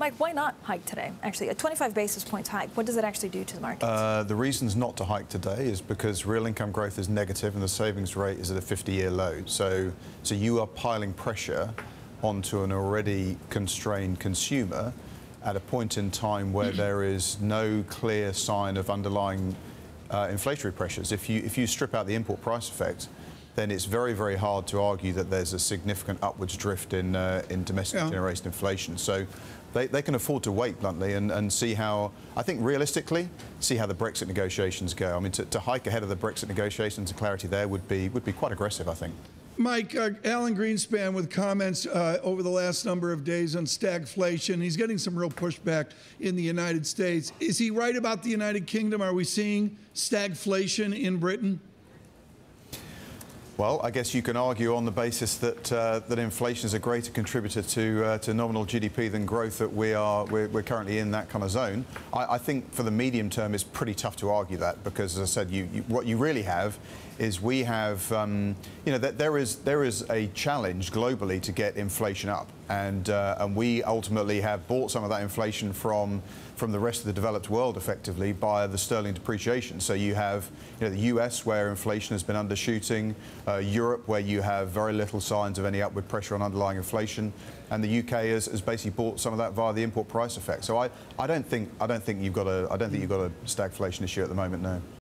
Mike, why not hike today? Actually, a 25 basis points hike, what does it actually do to the markets? The reasons not to hike today is because real income growth is negative and the savings rate is at a 50-year low. So you are piling pressure onto an already constrained consumer at a point in time where there is no clear sign of underlying inflationary pressures. If you strip out the import price effect, then it's very, very hard to argue that there's a significant upwards drift in domestic generation inflation. So they can afford to wait bluntly and see how, I think realistically, see how the Brexit negotiations go. I mean, to hike ahead of the Brexit negotiations, and clarity there would be quite aggressive, I think. Mike, Alan Greenspan with comments over the last number of days on stagflation. He's getting some real pushback in the United States. Is he right about the United Kingdom? Are we seeing stagflation in Britain? Well, I guess you can argue on the basis that that inflation is a greater contributor to nominal GDP than growth, that we're currently in that kind of zone. I think for the medium term it's pretty tough to argue that, because, as I said, what you really have is we have that there is a challenge globally to get inflation up, and we ultimately have bought some of that inflation from the rest of the developed world effectively by the sterling depreciation. So you have the US, where inflation has been undershooting, Europe, where you have very little signs of any upward pressure on underlying inflation, and the UK has basically bought some of that via the import price effect. So I don't think you've got a stagflation issue at the moment, no.